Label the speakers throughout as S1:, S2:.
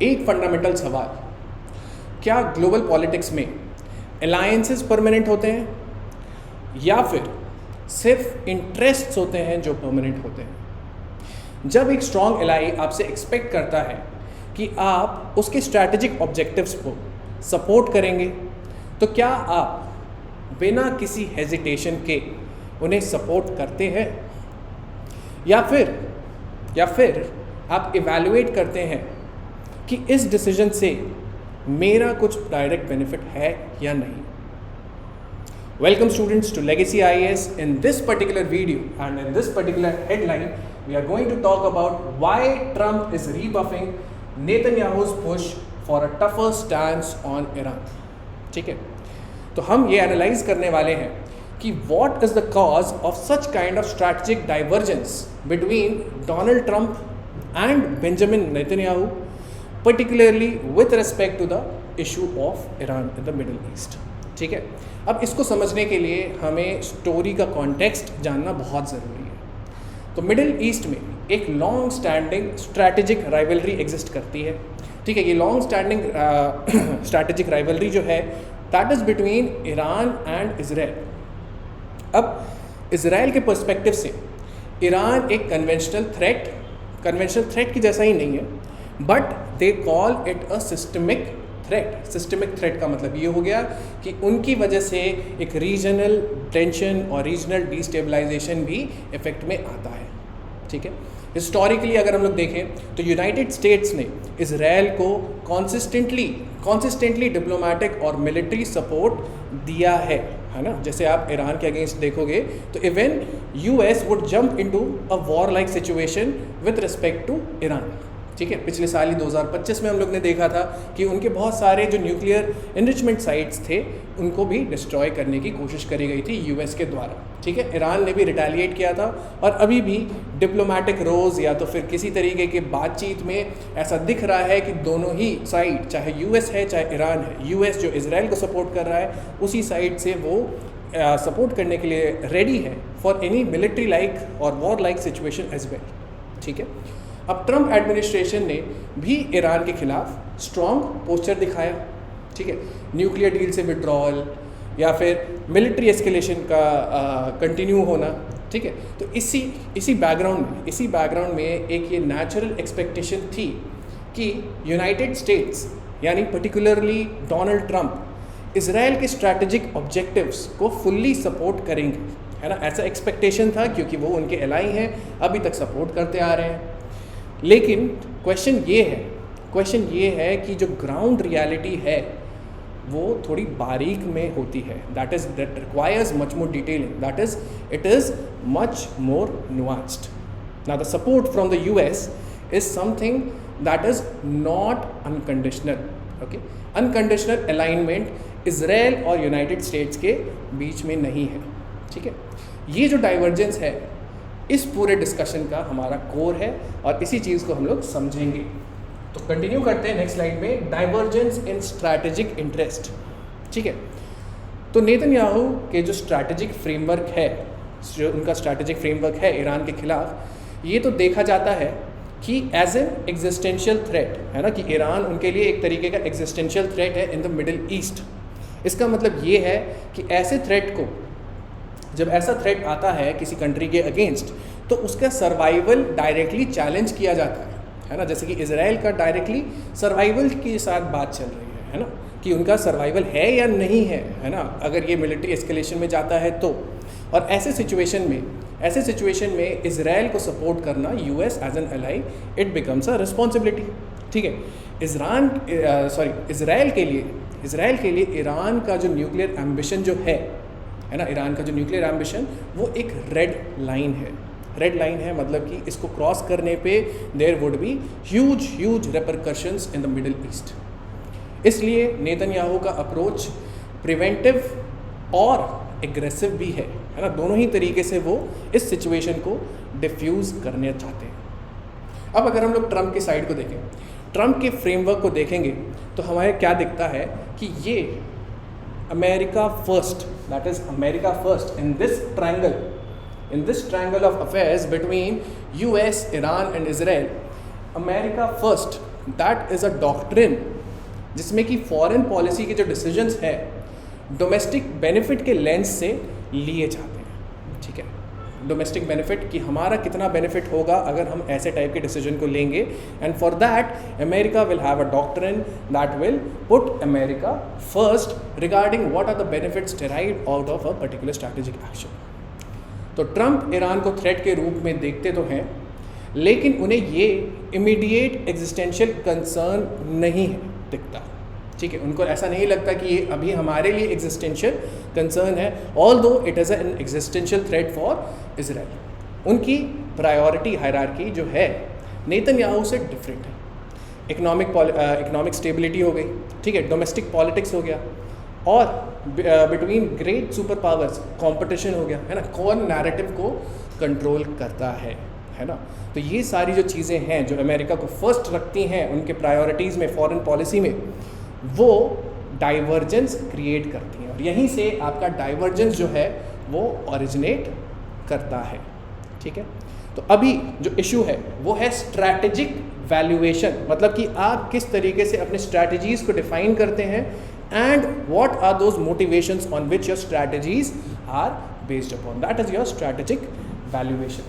S1: एक फंडामेंटल सवाल, क्या ग्लोबल पॉलिटिक्स में अलायंसेस परमानेंट होते हैं या फिर सिर्फ इंटरेस्ट्स होते हैं जो परमानेंट होते हैं? जब एक स्ट्रॉन्ग एलाई आपसे एक्सपेक्ट करता है कि आप उसके स्ट्रैटेजिक ऑब्जेक्टिव्स को सपोर्ट करेंगे, तो क्या आप बिना किसी हेजिटेशन के उन्हें सपोर्ट करते हैं या फिर आप इवैल्यूएट करते हैं कि इस डिसीजन से मेरा कुछ डायरेक्ट बेनिफिट है या नहीं? Welcome students to Legacy IAS. In this particular video and in this particular headline, we are going to talk about why Trump is rebuffing Netanyahu's push for a tougher stance on Iran. ठीक है, तो हम ये analyse करने वाले हैं कि what is the cause of such kind of strategic divergence between Donald Trump and Benjamin Netanyahu, particularly with respect to the issue of Iran in the Middle East. ठीक है, अब इसको समझने के लिए हमें स्टोरी का कॉन्टेक्स्ट जानना बहुत ज़रूरी है। तो मिडिल ईस्ट में एक long standing strategic rivalry exist करती है। ठीक है, ये लॉन्ग स्टैंडिंग स्ट्रैटेजिक राइवलरी जो है that is between Iran and Israel. अब इज़राइल के पर्सपेक्टिव से ईरान एक कन्वेंशनल थ्रेट की जैसा ही नहीं है, but they call it a systemic threat. Systemic threat का मतलब ये हो गया कि उनकी वजह से एक रीजनल टेंशन और रीजनल डिस्टेबलाइजेशन भी इफेक्ट में आता है। ठीक है, हिस्टोरिकली अगर हम लोग देखें तो यूनाइटेड स्टेट्स ने इज़राइल को कॉन्सिस्टेंटली डिप्लोमेटिक और मिलिट्री सपोर्ट दिया है ना। जैसे आप ईरान के अगेंस्ट देखोगे तो even US would jump into a war like situation with respect to Iran. ठीक है, पिछले साल ही 2025 में हम लोग ने देखा था कि उनके बहुत सारे जो न्यूक्लियर एनरिचमेंट साइट्स थे उनको भी डिस्ट्रॉय करने की कोशिश करी गई थी यूएस के द्वारा। ठीक है, ईरान ने भी रिटेलिएट किया था और अभी भी डिप्लोमेटिक रोज या तो फिर किसी तरीके के बातचीत में ऐसा दिख रहा है कि दोनों ही साइड, चाहे यूएस है चाहे ईरान है, यूएस जो इजराइल को सपोर्ट कर रहा है उसी साइड से वो सपोर्ट करने के लिए रेडी है फॉर एनी मिलिट्री लाइक और war like situation as well. ठीक है, अब ट्रम्प एडमिनिस्ट्रेशन ने भी ईरान के खिलाफ स्ट्रॉन्ग पोस्चर दिखाया। ठीक है, न्यूक्लियर डील से विड्रॉल या फिर मिलिट्री एस्केलेशन का कंटिन्यू होना। ठीक है, तो इसी बैकग्राउंड में एक ये नेचुरल एक्सपेक्टेशन थी कि यूनाइटेड स्टेट्स यानी पर्टिकुलरली डोनाल्ड ट्रम्प इजराइल के स्ट्रैटेजिक ऑब्जेक्टिव्स को फुल्ली सपोर्ट करेंगे, है ना। ऐसा एक्सपेक्टेशन था क्योंकि वो उनके एलाई हैं, अभी तक सपोर्ट करते आ रहे हैं। लेकिन क्वेश्चन ये है कि जो ग्राउंड रियलिटी है वो थोड़ी बारीक में होती है। That requires much more detailing, it is much more nuanced. Now the support from the US is something that is not unconditional. Okay, unconditional alignment Israel और यूनाइटेड स्टेट्स के बीच में नहीं है। ठीक है, ये जो डाइवर्जेंस है इस पूरे डिस्कशन का हमारा कोर है और इसी चीज़ को हम लोग समझेंगे। तो कंटिन्यू करते हैं नेक्स्ट स्लाइड में, डाइवर्जेंस इन स्ट्रैटेजिक इंटरेस्ट। ठीक है, तो नेतन्याहू के जो स्ट्रैटेजिक फ्रेमवर्क है, जो उनका स्ट्रैटेजिक फ्रेमवर्क है ईरान के खिलाफ, ये तो देखा जाता है कि एज एन एग्जिस्टेंशियल थ्रेट, है ना, कि ईरान उनके लिए एक तरीके का एग्जिस्टेंशियल थ्रेट है इन द मिडिल ईस्ट। इसका मतलब ये है कि ऐसे थ्रेट को, जब ऐसा थ्रेट आता है किसी कंट्री के अगेंस्ट, तो उसका सर्वाइवल डायरेक्टली चैलेंज किया जाता है ना। जैसे कि इजराइल का डायरेक्टली सर्वाइवल के साथ बात चल रही है ना, कि उनका सर्वाइवल है या नहीं है ना, अगर ये मिलिट्री एस्केलेशन में जाता है तो। और ऐसे सिचुएशन में इजराइल को सपोर्ट करना US as an ally, it becomes a responsibility. ठीक है, इजराइल के लिए ईरान का जो न्यूक्लियर एम्बिशन जो है ना, ईरान का जो न्यूक्लियर एम्बिशन वो एक रेड लाइन है। मतलब कि इसको क्रॉस करने पे there would be huge repercussions in the Middle East. इसलिए नेतन्याहू का अप्रोच प्रिवेंटिव और एग्रेसिव भी है ना। दोनों ही तरीके से वो इस सिचुएशन को डिफ्यूज़ करने चाहते हैं। अब अगर हम लोग ट्रम्प की साइड को देखें, ट्रम्प के फ्रेमवर्क को देखेंगे तो हमारे क्या दिखता है कि ये America first, that is America first in this triangle of affairs between US, Iran and Israel, America first that is a doctrine जिसमें कि फॉरेन पॉलिसी के जो डिसीजंस है डोमेस्टिक बेनिफिट के लेंस से लिए जाते हैं, ठीक है। डोमेस्टिक बेनिफिट कि हमारा कितना बेनिफिट होगा अगर हम ऐसे टाइप के डिसीजन को लेंगे, and for that America will have a doctrine that will put America first regarding what are the benefits derived out of a particular strategic action. तो ट्रंप ईरान को थ्रेट के रूप में देखते तो हैं, लेकिन उन्हें ये इमीडिएट एग्जिस्टेंशियल कंसर्न नहीं है दिखता, ठीक है। उनको ऐसा नहीं लगता कि ये अभी हमारे लिए एग्जिस्टेंशियल कंसर्न है, although it is an existential threat for Israel. उनकी प्रायोरिटी हायरार्की जो है नेतन्याहू से डिफरेंट है। इकोनॉमिक स्टेबिलिटी हो गई, ठीक है, डोमेस्टिक पॉलिटिक्स हो गया, और between great super powers competition हो गया, है ना, कौन नैरेटिव को कंट्रोल करता है ना। तो ये सारी जो चीज़ें हैं जो अमेरिका को फर्स्ट रखती हैं उनके प्रायोरिटीज़ में, फॉरेन पॉलिसी में, वो डाइवर्जेंस क्रिएट करती हैं, और यहीं से आपका डाइवर्जेंस जो है वो ओरिजिनेट करता है, ठीक है। तो अभी जो इशू है वो है स्ट्रैटेजिक वैल्यूएशन, मतलब कि आप किस तरीके से अपने स्ट्रैटेजीज़ को डिफाइन करते हैं, and what are those motivations on which your strategies are based upon, that is your strategic valuation,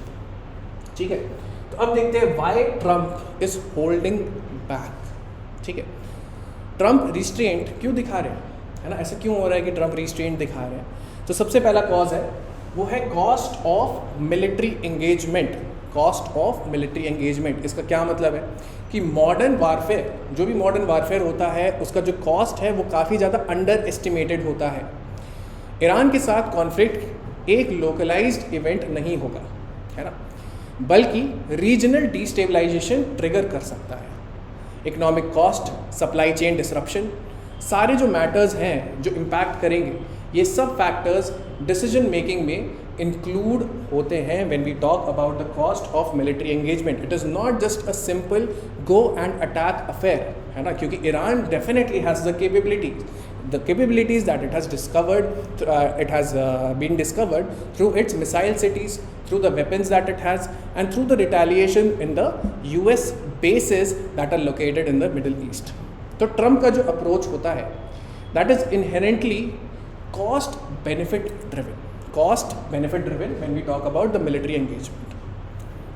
S1: ठीक है। तो अब देखते हैं why Trump is holding back, ठीक है। ट्रंप रिस्ट्रेंट क्यों दिखा रहे हैं, है ना, ऐसा क्यों हो रहा है कि ट्रंप रिस्ट्रेंट दिखा रहे हैं? तो सबसे पहला कॉज है वो है cost of military engagement. Cost of military engagement, इसका क्या मतलब है कि मॉडर्न वारफेयर, जो भी मॉडर्न वारफेयर होता है उसका जो कॉस्ट है वो काफ़ी ज़्यादा अंडर एस्टिमेटेड होता है। ईरान के साथ कॉन्फ्लिक्ट एक लोकलाइज्ड इवेंट नहीं होगा, है ना, बल्कि रीजनल डिस्टेबलाइजेशन ट्रिगर कर सकता है। Economic cost, supply chain disruption, सारे जो मैटर्स हैं जो इम्पैक्ट करेंगे, ये सब फैक्टर्स डिसीजन मेकिंग में इंक्लूड होते हैं when we talk about the cost of military engagement. It is not just a simple go and attack affair, है ना, क्योंकि Iran definitely has the capabilities that it has discovered, it has been discovered through its missile cities, through the weapons that it has, and through the retaliation in the US bases that are located in the Middle East. तो Trump का जो approach होता है that is inherently cost benefit driven when we talk about the military engagement.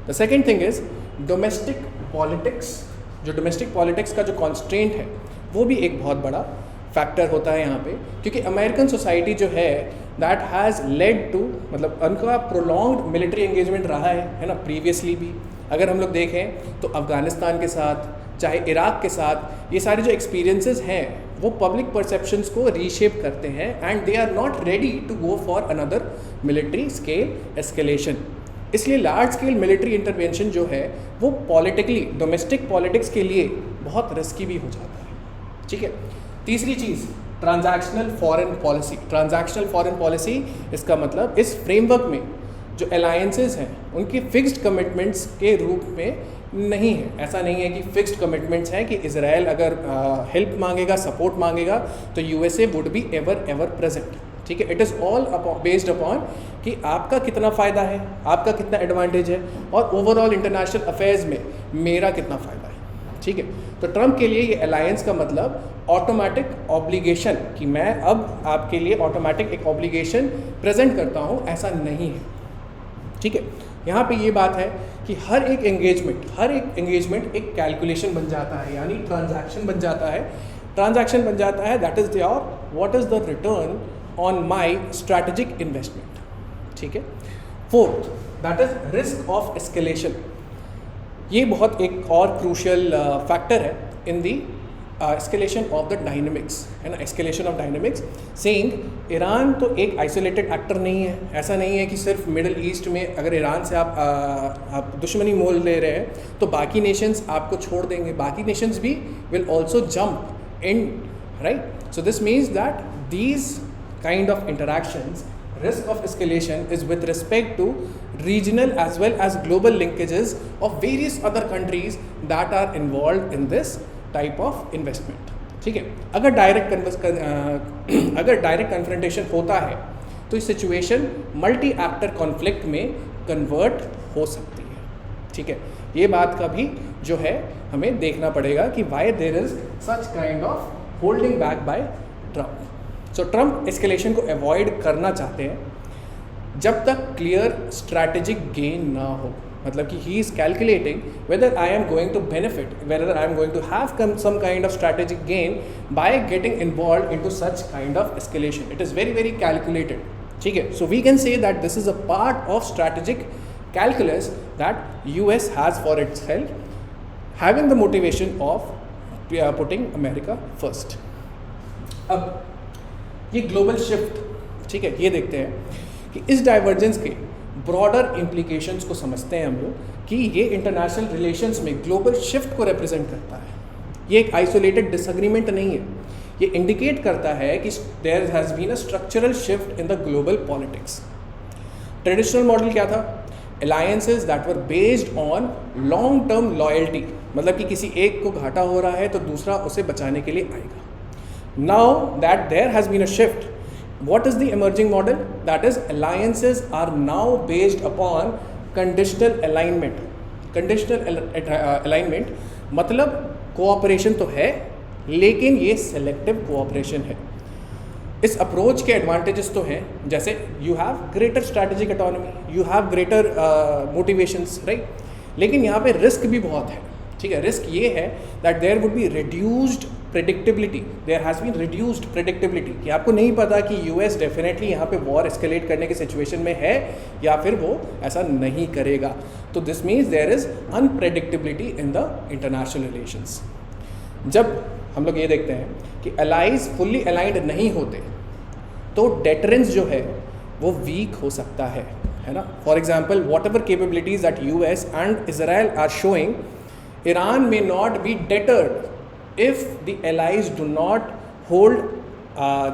S1: The second thing is domestic politics. जो domestic politics का जो constraint है वो भी एक बहुत बड़ा फैक्टर होता है यहाँ पे, क्योंकि अमेरिकन सोसाइटी जो है दैट हैज़ लेड टू, मतलब उनका प्रोलॉन्ग्ड मिलिट्री एंगेजमेंट रहा है ना, प्रीवियसली भी। अगर हम लोग देखें तो अफ़गानिस्तान के साथ, चाहे इराक के साथ, ये सारे जो एक्सपीरियंसेस हैं वो पब्लिक परसेप्शंस को रीशेप करते हैं, and they are not ready to go for another military scale escalation. इसलिए लार्ज स्केल मिलिट्री इंटरवेंशन जो है वो पॉलिटिकली, डोमेस्टिक पॉलिटिक्स के लिए बहुत रिस्की भी हो जाता है, ठीक है। तीसरी चीज़ transactional foreign policy. Transactional foreign policy इसका मतलब इस फ्रेमवर्क में जो अलायंसेस हैं उनकी फिक्स्ड कमिटमेंट्स के रूप में नहीं है। ऐसा नहीं है कि फिक्स्ड कमिटमेंट्स हैं कि इजराइल अगर हेल्प मांगेगा, सपोर्ट मांगेगा तो USA would be ever present, ठीक है। It is all based upon कि आपका कितना फ़ायदा है, आपका कितना एडवांटेज है, और ओवरऑल इंटरनेशनल अफेयर्स में मेरा कितना फ़ायदा है, ठीक है। तो ट्रंप के लिए ये अलायंस का मतलब ऑटोमेटिक ऑब्लिगेशन, कि मैं अब आपके लिए ऑटोमेटिक एक ऑब्लिगेशन प्रेजेंट करता हूँ, ऐसा नहीं है, ठीक है। यहाँ पे ये बात है कि हर एक एंगेजमेंट एक कैलकुलेशन बन जाता है, यानी ट्रांजैक्शन बन जाता है, that is your what is the return on my strategic investment, ठीक है। Fourth, that is risk of escalation. ये बहुत एक और क्रूशियल फैक्टर है इन दी एस्केलेशन ऑफ द डायनेमिक्स, है ना, escalation of dynamics. Saying Iran तो एक आइसोलेटेड एक्टर नहीं है, ऐसा नहीं है कि सिर्फ मिडल ईस्ट में अगर ईरान से आप दुश्मनी मोल ले रहे हैं तो बाकी नेशंस आपको छोड़ देंगे, बाकी नेशंस भी will also jump in, right. So this means that these kind of interactions, risk of escalation is with respect to regional as well as global linkages of various other countries that are involved in this type of investment, ठीक है। अगर direct confrontation होता है तो इस situation multi actor conflict में convert हो सकती है, ठीक है, ये बात का भी जो है हमें देखना पड़ेगा कि why there is such kind of holding back by Trump. So Trump escalation को अवॉइड करना चाहते हैं जब तक क्लियर स्ट्रैटेजिक गेन ना हो, मतलब कि he is calculating whether I am going to benefit, whether I am going to have some kind of strategic gain by getting involve into such kind of escalation. It is very very calculated, ठीक है। So we can say that this is a part of strategic calculus that US has for itself, having the motivation of putting America first. अब ये global shift, ठीक है, ये देखते हैं कि इस डाइवर्जेंस के ब्रॉडर इम्प्लीकेशंस को समझते हैं हम लोग कि ये इंटरनेशनल रिलेशंस में ग्लोबल शिफ्ट को रिप्रेजेंट करता है। ये एक आइसोलेटेड डिसएग्रीमेंट नहीं है, ये इंडिकेट करता है कि there has been a structural shift in the global politics. Traditional model क्या था? Alliances that were based on long term loyalty, मतलब कि किसी एक को घाटा हो रहा है तो दूसरा उसे बचाने के लिए आएगा। Now that there has been a shift, what is the emerging model? That is, alliances are now based upon conditional alignment. Conditional alignment मतलब कोऑपरेशन तो है लेकिन ये सेलेक्टिव कोऑपरेशन है। इस अप्रोच के एडवांटेजेस तो हैं, जैसे you have greater strategic autonomy, you have greater motivations, right, लेकिन यहाँ पे रिस्क भी बहुत है, ठीक है। रिस्क ये है that there would be reduced predictability, there has been reduced predictability, कि आपको नहीं पता कि यूएस डेफिनेटली यहाँ पे वॉर एस्केलेट करने की सिचुएशन में है या फिर वो ऐसा नहीं करेगा। तो this means there is unpredictability in the international relations. जब हम लोग ये देखते हैं कि अलाइज फुल्ली अलाइंड नहीं होते तो डेटरेंस जो है वो वीक हो सकता है ना। For example, whatever capabilities that US and Israel are showing, Iran may not be deterred if the allies do not hold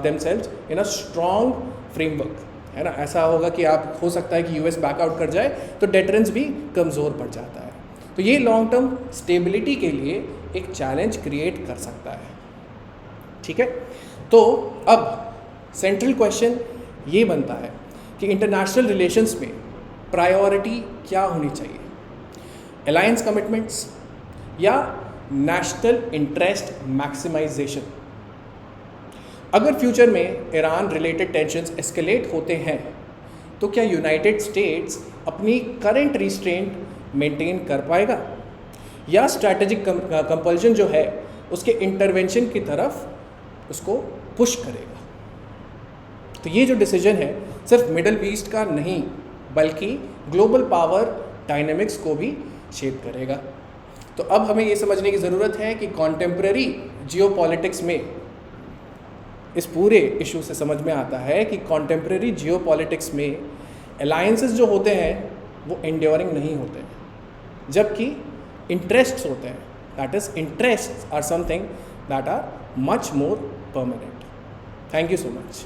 S1: themselves in a strong framework, है ना। ऐसा होगा कि आप हो सकता है कि यूएस बैकआउट कर जाए तो डेटरेंस भी कमज़ोर पड़ जाता है। तो ये लॉन्ग टर्म स्टेबिलिटी के लिए एक चैलेंज क्रिएट कर सकता है, ठीक है। तो अब सेंट्रल क्वेश्चन ये बनता है कि इंटरनेशनल रिलेशंस में प्रायोरिटी क्या होनी चाहिए, अलायंस कमिटमेंट्स या नेशनल इंटरेस्ट मैक्सिमाइजेशन। अगर फ्यूचर में ईरान रिलेटेड टेंशन्स एस्केलेट होते हैं तो क्या यूनाइटेड स्टेट्स अपनी करंट रिस्ट्रेंट मेंटेन कर पाएगा या स्ट्रैटेजिक कंपल्शन जो है उसके इंटरवेंशन की तरफ उसको पुश करेगा। तो ये जो डिसीजन है सिर्फ मिडल ईस्ट का नहीं बल्कि ग्लोबल पावर डायनेमिक्स को भी शेप करेगा। तो अब हमें ये समझने की ज़रूरत है कि कॉन्टेम्प्रेरी जियोपॉलिटिक्स में इस पूरे इशू से समझ में आता है कि कॉन्टेम्प्रेरी जियोपॉलिटिक्स में अलायंसेस जो होते हैं वो एंड्योरिंग नहीं होते हैं, जबकि इंटरेस्ट्स होते हैं, that is interests are something that are much more permanent. Thank you so much.